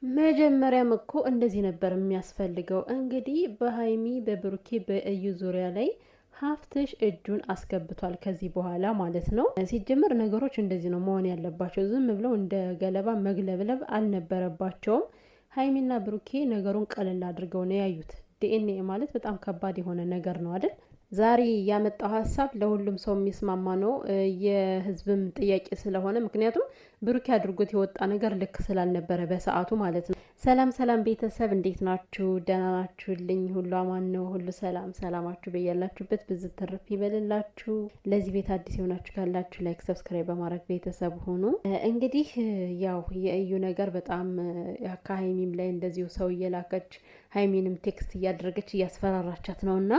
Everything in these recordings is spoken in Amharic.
መጀመሪያም እኮ እንደዚህ ነበር የሚያስፈልገው። እንግዲህ በሀይሚ በብሩኬ በእዩ ዙሪያ ላይ ሀፍትሽ እጁን አስገብቷል። ከዚህ በኋላ ማለት ነው። ሲጀመር ነገሮች እንደዚህ ነው መሆን ያለባቸው። ዝም ብለው እንደ ገለባ መግለብለብ አልነበረባቸውም። ሀይሚና ብሩኬ ነገሩን ቀለል አድርገው ነው ያዩት። ዲኤንኤ ማለት በጣም ከባድ የሆነ ነገር ነው አይደል? ዛሬ ያመጣው ሀሳብ ለሁሉም ሰው የሚስማማ ነው። የህዝብም ጥያቄ ስለሆነ ምክንያቱም ብሩኬ አድርጎት የወጣ ነገር ልክ ስላልነበረ በሰዓቱ ማለት ነው። ሰላም ሰላም ቤተሰብ እንዴት ናችሁ? ደህና ናችሁልኝ? ሁሉ አማን ነው? ሁሉ ሰላም ሰላማችሁ በያላችሁበት ብዙ ትርፍ ይበልላችሁ። ለዚህ ቤት አዲስ የሆናችሁ ካላችሁ ላይክ፣ ሰብስክራይብ በማድረግ ቤተሰብ ሆኑ። እንግዲህ ያው የእዩ ነገር በጣም ከሀይሚም ላይ እንደዚሁ ሰው እየላከች ሀይሚንም ቴክስት እያደረገች እያስፈራራቻት ነውና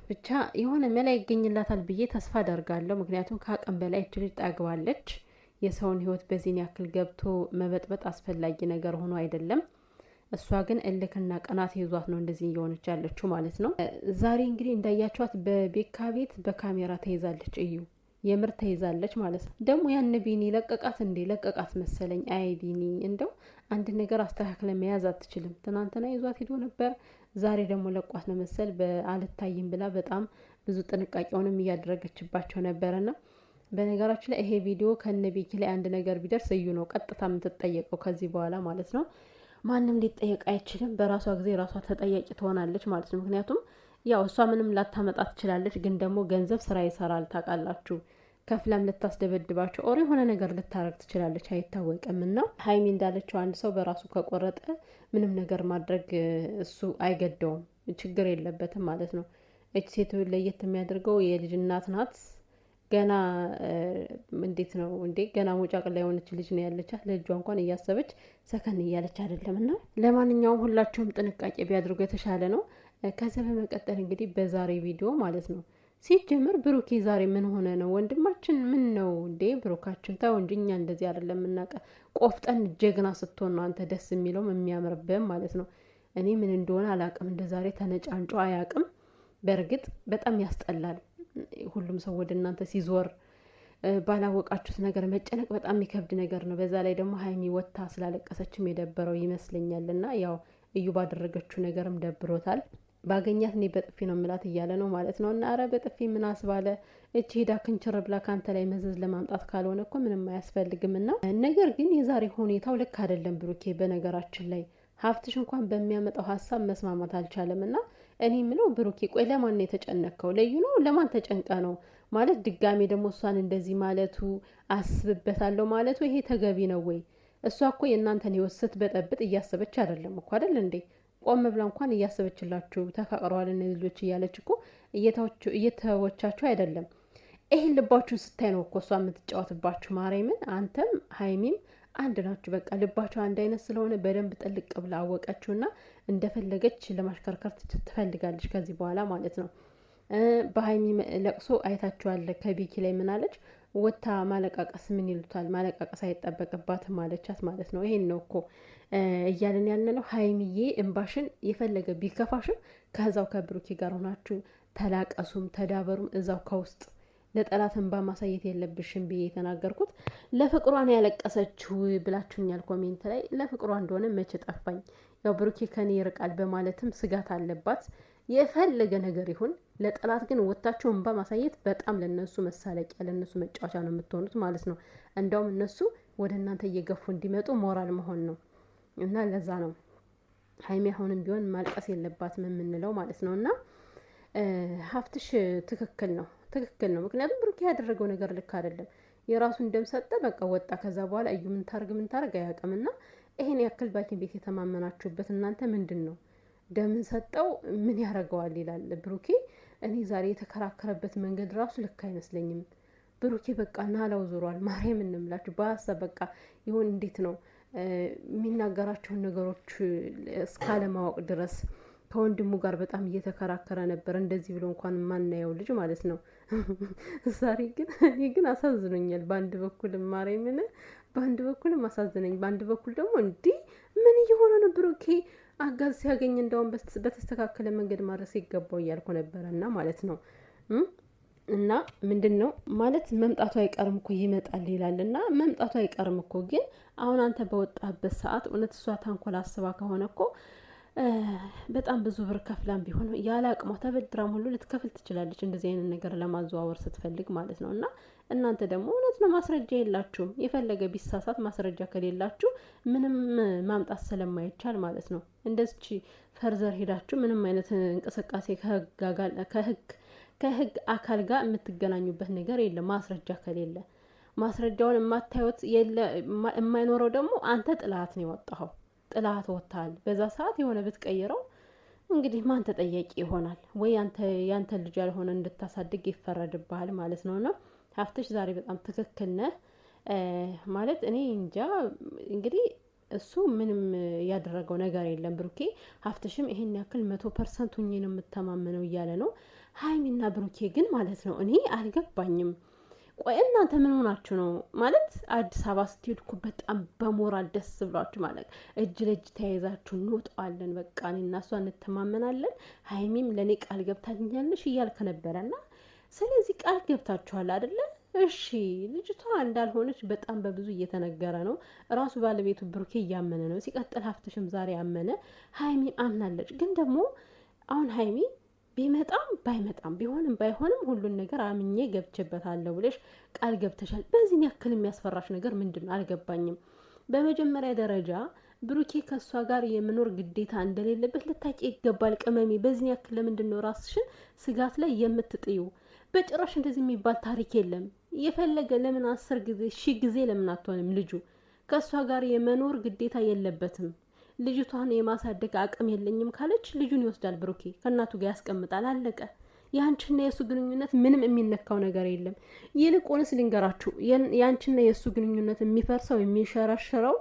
ብቻ የሆነ መላ ይገኝላታል ብዬ ተስፋ አደርጋለሁ። ምክንያቱም ከአቅም በላይ እች ልጅ ጠግባለች። የሰውን ህይወት በዚህን ያክል ገብቶ መበጥበጥ አስፈላጊ ነገር ሆኖ አይደለም። እሷ ግን እልክና ቀናት ይዟት ነው እንደዚህ እየሆነች ያለችው ማለት ነው። ዛሬ እንግዲህ እንዳያችኋት በቤካ ቤት በካሜራ ተይዛለች። እዩ የምር ተይዛለች ማለት ነው። ደግሞ ያን ቢኒ ለቀቃት እንዴ? ለቀቃት መሰለኝ። አይ ቢኒ እንደው አንድ ነገር አስተካክለ መያዝ አትችልም? ትናንትና ይዟት ሄዶ ነበር። ዛሬ ደግሞ ለቋት ነው መሰል በአልታይም ብላ በጣም ብዙ ጥንቃቄውንም እያደረገችባቸው ነበረና በነገራችን ላይ ይሄ ቪዲዮ ከነ ቤኪ ላይ አንድ ነገር ቢደርስ እዩ ነው ቀጥታ የምትጠየቀው ከዚህ በኋላ ማለት ነው። ማንም ሊጠየቅ አይችልም። በራሷ ጊዜ ራሷ ተጠያቂ ትሆናለች ማለት ነው። ምክንያቱም ያው እሷ ምንም ላታመጣ ትችላለች፣ ግን ደግሞ ገንዘብ ስራ ይሰራል ታውቃላችሁ። ከፍላም ልታስደበድባቸው ኦር የሆነ ነገር ልታረግ ትችላለች፣ አይታወቅም። እና ሀይሚ እንዳለችው አንድ ሰው በራሱ ከቆረጠ ምንም ነገር ማድረግ እሱ አይገደውም፣ ችግር የለበትም ማለት ነው። እች ሴት ለየት የሚያደርገው የልጅ እናት ናት። ገና እንዴት ነው እንዴ? ገና ሞጫቅ ላይ የሆነች ልጅ ነው ያለቻት። ለልጇ እንኳን እያሰበች ሰከን እያለች አይደለም። እና ለማንኛውም ሁላችሁም ጥንቃቄ ቢያድርጉ የተሻለ ነው። ከዚህ በመቀጠል እንግዲህ በዛሬ ቪዲዮ ማለት ነው ሲጀምር ብሩኬ ዛሬ ምን ሆነ ነው? ወንድማችን ምን ነው እንዴ? ብሩካችን ተው እንጂ እኛ እንደዚህ አይደለም የምናውቀ። ቆፍጠን ጀግና ስትሆን ነው አንተ ደስ የሚለውም የሚያምርብህም ማለት ነው። እኔ ምን እንደሆነ አላውቅም፣ እንደ ዛሬ ተነጫንጮ አያውቅም። በእርግጥ በጣም ያስጠላል። ሁሉም ሰው ወደ እናንተ ሲዞር ባላወቃችሁት ነገር መጨነቅ በጣም የሚከብድ ነገር ነው። በዛ ላይ ደግሞ ሀይሚ ወታ ስላለቀሰችም የደበረው ይመስለኛል። እና ያው እዩ ባደረገችው ነገርም ደብሮታል። ባገኛት እኔ በጥፊ ነው ምላት እያለ ነው ማለት ነው። እና አረ በጥፊ ምን አስባለ? እቺ ሄዳ ክንችር ብላ ካንተ ላይ መዘዝ ለማምጣት ካልሆነ እኮ ምንም አያስፈልግም። እና ነገር ግን የዛሬ ሁኔታው ልክ አይደለም ብሩኬ። በነገራችን ላይ ሀፍትሽ እንኳን በሚያመጣው ሀሳብ መስማማት አልቻለም። እና እኔ ምለው ብሩኬ ቆይ ለማን ነው የተጨነቀው? ለዩ ነው? ለማን ተጨንቀ ነው ማለት? ድጋሜ ደግሞ እሷን እንደዚህ ማለቱ አስብበታለሁ ማለቱ ይሄ ተገቢ ነው ወይ? እሷ እኮ የእናንተን ህይወት ስትበጠብጥ እያሰበች አይደለም እኮ አይደል እንዴ? ቆም ብላ እንኳን እያሰበችላችሁ ተፋቅረዋል እነዚህ ልጆች እያለች እኮ እየተወቻችሁ አይደለም። ይሄን ልባችሁን ስታይ ነው እኮ እሷ የምትጫወትባችሁ። ማርያምን አንተም ሀይሚም አንድ ናችሁ። በቃ ልባቸው አንድ አይነት ስለሆነ በደንብ ጥልቅ ብላ አወቀችውና እንደፈለገች ለማሽከርከር ትፈልጋለች ከዚህ በኋላ ማለት ነው። በሀይሚ ለቅሶ አይታችኋል። ከቤኪ ላይ ምን አለች? ወታ ማለቃቀስ ምን ይሉታል? ማለቃቀስ አይጠበቅባትም ማለቻት ማለት ነው። ይሄን ነው እኮ እያለን ያለ ነው። ሀይሚዬ እንባሽን የፈለገ ቢከፋሽም ከዛው ከብሩኬ ጋር ሆናችሁ ተላቀሱም ተዳበሩም እዛው ከውስጥ ለጠላት እንባ ማሳየት የለብሽም ብዬ የተናገርኩት ለፍቅሯን ያለቀሰችው ብላችሁኛል ኮሜንት ላይ። ለፍቅሯ እንደሆነ መቼ ጠፋኝ። ያው ብሩኬ ከኔ ይርቃል በማለትም ስጋት አለባት። የፈለገ ነገር ይሁን ለጠላት ግን ወታችሁ እንባ ማሳየት በጣም ለነሱ መሳለቂያ ለነሱ መጫወቻ ነው የምትሆኑት ማለት ነው። እንደውም እነሱ ወደ እናንተ እየገፉ እንዲመጡ ሞራል መሆን ነው። እና ለዛ ነው ሀይሚ አሁንም ቢሆን ማልቀስ የለባትም የምንለው ማለት ነው። እና ሀፍትሽ ትክክል ነው ምክንያቱም ብሩኬ ያደረገው ነገር ልክ አይደለም። የራሱን ደም ሰጠ፣ በቃ ወጣ። ከዛ በኋላ እዩ ምን ታርግ አያውቅም። እና ይሄን ያክል ባኪን ቤት የተማመናችሁበት እናንተ ምንድን ነው? ደምን ሰጠው ምን ያደርገዋል ይላል ብሩኬ። እኔ ዛሬ የተከራከረበት መንገድ ራሱ ልክ አይመስለኝም። ብሩኬ በቃ ናላው ዙሯል። ማርያም እንምላችሁ በሀሳብ በቃ ይሁን እንዴት ነው የሚናገራቸውን ነገሮች እስካለማወቅ ድረስ ከወንድሙ ጋር በጣም እየተከራከረ ነበር። እንደዚህ ብሎ እንኳን የማናየው ልጅ ማለት ነው። ዛሬ ግን እኔ ግን አሳዝኖኛል። በአንድ በኩል ማርያምን በአንድ በኩልም አሳዝነኝ፣ በአንድ በኩል ደግሞ እንዲህ ምን እየሆነ ነው ብሩኬ አጋዝ ሲያገኝ እንደውም በተስተካከለ መንገድ ማድረስ ይገባው እያልኩ ነበረ እና ማለት ነው። እና ምንድነው ማለት መምጣቱ አይቀርም እኮ ይመጣል ይላልና መምጣቱ አይቀርም እኮ ግን አሁን አንተ በወጣበት ሰዓት እውነት እሷ ተንኮል አስባ ከሆነ እኮ በጣም ብዙ ብር ከፍላም ቢሆን ያለ አቅሟ ተበድራም ሁሉ ልትከፍል ትችላለች እንደዚህ አይነት ነገር ለማዘዋወር ስትፈልግ ማለት ነው። እና እናንተ ደግሞ እውነት ነው ማስረጃ የላችሁም። የፈለገ ቢሳሳት ማስረጃ ከሌላችሁ ምንም ማምጣት ስለማይቻል ማለት ነው። እንደዚች ፈርዘር ሄዳችሁ ምንም አይነት እንቅስቃሴ ከህግ አካል ጋር የምትገናኙበት ነገር የለም ማስረጃ ከሌለ። ማስረጃውን የማታዩት የማይኖረው ደግሞ አንተ ጥላት ነው የወጣኸው። ጥላት ወጥተሃል። በዛ ሰዓት የሆነ ብትቀይረው እንግዲህ ማን ተጠያቂ ይሆናል? ወይ ያንተ ልጅ ያልሆነ እንድታሳድግ ይፈረድብሃል ማለት ነው። እና ሀፍትሽ ዛሬ በጣም ትክክል ነህ ማለት እኔ እንጃ እንግዲህ እሱ ምንም ያደረገው ነገር የለም። ብሩኬ ሀፍትሽም ይሄን ያክል 100% ሁኜ ነው የምተማመነው እያለ ነው። ሀይሚና ብሩኬ ግን ማለት ነው እኔ አልገባኝም። ቆይ እናንተ ምን ሆናችሁ ነው ማለት አዲስ አበባ ስትሄዱ እኮ በጣም በሞራል ደስ ብሏችሁ ማለት እጅ ለእጅ ተያይዛችሁ እንወጣዋለን በቃ እኔና እሷ እንተማመናለን ሀይሚም ለእኔ ቃል ገብታኛለሽ እያልከ ነበረና ስለዚህ ቃል ገብታችኋል አይደለ? እሺ ልጅቷ እንዳልሆነች በጣም በብዙ እየተነገረ ነው። ራሱ ባለቤቱ ብሩኬ እያመነ ነው። ሲቀጥል ሀፍትሽም ዛሬ አመነ፣ ሀይሚም አምናለች። ግን ደግሞ አሁን ሀይሚ ቢመጣም ባይመጣም ቢሆንም ባይሆንም ሁሉን ነገር አምኜ ገብቼበታለሁ ብለሽ ቃል ገብተሻል። በዚህ ያክል የሚያስፈራሽ ነገር ምንድነው? አልገባኝም። በመጀመሪያ ደረጃ ብሩኬ ከሷ ጋር የመኖር ግዴታ እንደሌለበት ልታቂ ይገባል። ቅመሜ በዚህ ያክል ለምንድነው ራስሽን ስጋት ላይ የምትጥዩ? በጭራሽ እንደዚህ የሚባል ታሪክ የለም። የፈለገ ለምን 10 ጊዜ 1000 ጊዜ ለምን አትሆንም? ልጁ ከሷ ጋር የመኖር ግዴታ የለበትም። ልጅቷን የማሳደግ አቅም የለኝም ካለች ልጁን ይወስዳል። ብሩኬ ከእናቱ ጋር ያስቀምጣል። አለቀ። ያንቺና የሱ ግንኙነት ምንም የሚነካው ነገር የለም። ይልቁንስ ልንገራችሁ ያንቺና የሱ ግንኙነት የሚፈርሰው የሚሸራሸረው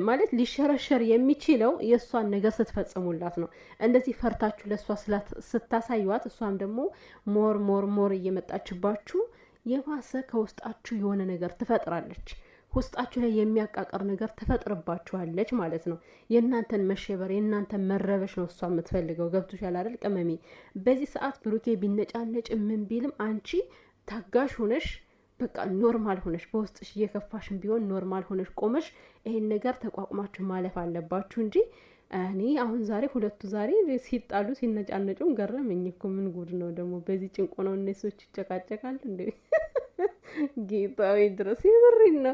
ማለት ሊሸረሸር የሚችለው የእሷን ነገር ስትፈጽሙላት ነው። እንደዚህ ፈርታችሁ ለእሷ ስታሳዩት እሷም ደግሞ ሞር እየመጣችባችሁ የባሰ ከውስጣችሁ የሆነ ነገር ትፈጥራለች። ውስጣችሁ ላይ የሚያቃቀር ነገር ትፈጥርባችኋለች ማለት ነው። የእናንተን መሸበር የእናንተን መረበሽ ነው እሷ የምትፈልገው። ገብቶሻል አይደል ቅመሜ? በዚህ ሰዓት ብሩኬ ቢነጫነጭ ምን ቢልም አንቺ ታጋሽ ሆነሽ በቃ ኖርማል ሆነሽ በውስጥሽ እየከፋሽም ቢሆን ኖርማል ሆነሽ ቆመሽ ይሄን ነገር ተቋቁማችሁ ማለፍ አለባችሁ እንጂ እኔ አሁን ሁለቱ ዛሬ ሲጣሉ ሲነጫነጩም ገረመኝ እኮ። ምን ጉድ ነው ደግሞ በዚህ ጭንቆ ነው እነሱች ይጨቃጨቃል እንዴ? ጌታዊ ድረስ ይብሪና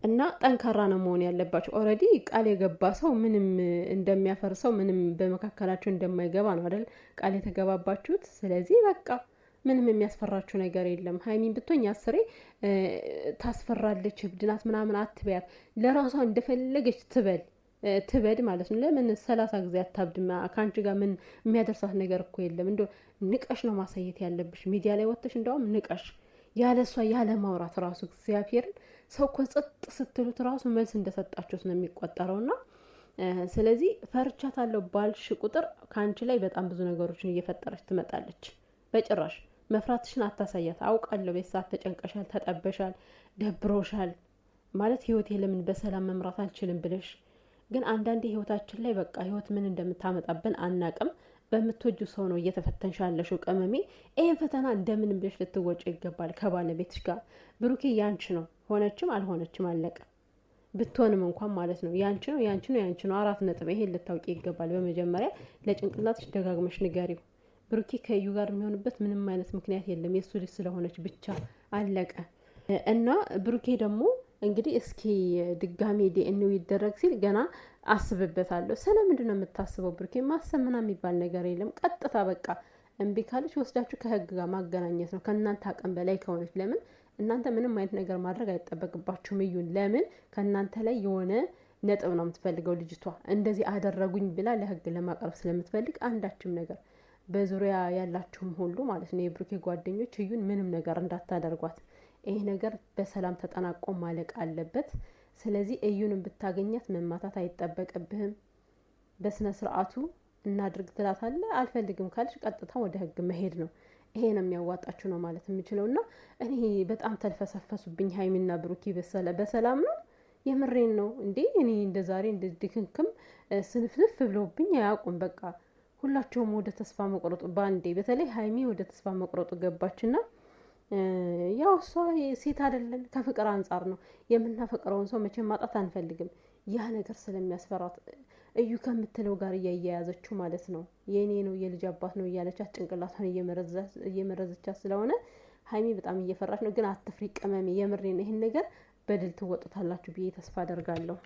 እና ጠንካራ ነው መሆን ያለባቸው። ኦልሬዲ ቃል የገባ ሰው ምንም እንደሚያፈርሰው ምንም በመካከላቸው እንደማይገባ ነው አይደል ቃል የተገባባችሁት። ስለዚህ በቃ ምንም የሚያስፈራችሁ ነገር የለም። ሀይሚን ብትሆኝ አስሬ ታስፈራለች፣ እብድናት ምናምን አትበያት። ለራሷ እንደፈለገች ትበድ ማለት ነው። ለምን 30 ጊዜ አታብድማ? ከአንቺ ጋር ምን የሚያደርሳት ነገር እኮ የለም። እንደው ንቀሽ ነው ማሳየት ያለብሽ ሚዲያ ላይ ወጥተሽ እንደውም ንቀሽ ያለሷ ያለ ማውራት ራሱ እግዚአብሔርን ሰው እኮ ጸጥ ስትሉት ራሱ መልስ እንደሰጣችሁት ነው የሚቆጠረውና ስለዚህ ፈርቻታለሁ ባልሽ ቁጥር ከአንቺ ላይ በጣም ብዙ ነገሮችን እየፈጠረች ትመጣለች። በጭራሽ መፍራትሽን አታሳያት። አውቃለሁ ቤት ሰዓት ተጨንቀሻል፣ ተጠበሻል፣ ደብሮሻል ማለት ህይወቴ ለምን በሰላም መምራት አልችልም ብለሽ ግን አንዳንዴ ህይወታችን ላይ በቃ ህይወት ምን እንደምታመጣብን አናቅም። በምትወጁ ሰው ነው እየተፈተንሽ ያለሽው ቅመሜ። ይሄን ፈተና እንደምንም ብለሽ ልትወጪ ይገባል ከባለቤትሽ ጋር። ብሩኬ ያንቺ ነው፣ ሆነችም አልሆነችም አለቀ። ብትሆንም እንኳን ማለት ነው ያንቺ ነው 4 ነጥብ። ይሄን ልታውቂ ይገባል። በመጀመሪያ ለጭንቅላትሽ ደጋግመሽ ንገሪው። ብሩኬ ከዩ ጋር የሚሆንበት ምንም አይነት ምክንያት የለም። የሱ ልጅ ስለሆነች ብቻ አለቀ። እና ብሩኬ ደግሞ እንግዲህ እስኪ ድጋሜ ዲኤንኤ ይደረግ ሲል ገና አስብበታለሁ። ስለምንድን ነው የምታስበው? ብሩኬ ማሰብ ምናምን የሚባል ነገር የለም። ቀጥታ በቃ እምቢ ካለች ወስዳችሁ ከህግ ጋር ማገናኘት ነው። ከእናንተ አቅም በላይ ከሆነች ለምን እናንተ ምንም አይነት ነገር ማድረግ አይጠበቅባችሁም። እዩን ለምን ከእናንተ ላይ የሆነ ነጥብ ነው የምትፈልገው ልጅቷ። እንደዚህ አደረጉኝ ብላ ለህግ ለማቅረብ ስለምትፈልግ አንዳችም ነገር በዙሪያ ያላችሁም ሁሉ ማለት ነው የብሩኬ ጓደኞች እዩን ምንም ነገር እንዳታደርጓት። ይሄ ነገር በሰላም ተጠናቆ ማለቅ አለበት። ስለዚህ እዩንም ብታገኛት መማታት አይጠበቅብህም። በስነ ስርዓቱ እናድርግ ትላታለህ። አልፈልግም ካለች ቀጥታ ወደ ህግ መሄድ ነው። ይሄ ነው የሚያዋጣችሁ ነው ማለት የምችለውና እኔ በጣም ተልፈሰፈሱብኝ ሀይሚና ብሩኬ። በሰላም ነው የምሬን ነው እንዴ? እኔ እንደዛሬ እንደ ድክምክም ስንፍንፍ ብለውብኝ አያውቁም። በቃ ሁላቸውም ወደ ተስፋ መቁረጡ ባንዴ በተለይ ሀይሚ ወደ ተስፋ መቁረጡ ገባችና ያው እሷ ሴት አይደለን ከፍቅር አንጻር ነው የምናፈቅረውን ሰው መቼም ማጣት አንፈልግም። ያ ነገር ስለሚያስፈራት እዩ ከምትለው ጋር እያያያዘችው ማለት ነው። የኔ ነው የልጅ አባት ነው እያለቻት ጭንቅላቷን እየመረዘቻት ስለሆነ ሀይሚ በጣም እየፈራች ነው። ግን አትፍሪ ቅመሜ፣ የምሬን ይሄን ነገር በድል ትወጡታላችሁ ብዬ ተስፋ አደርጋለሁ።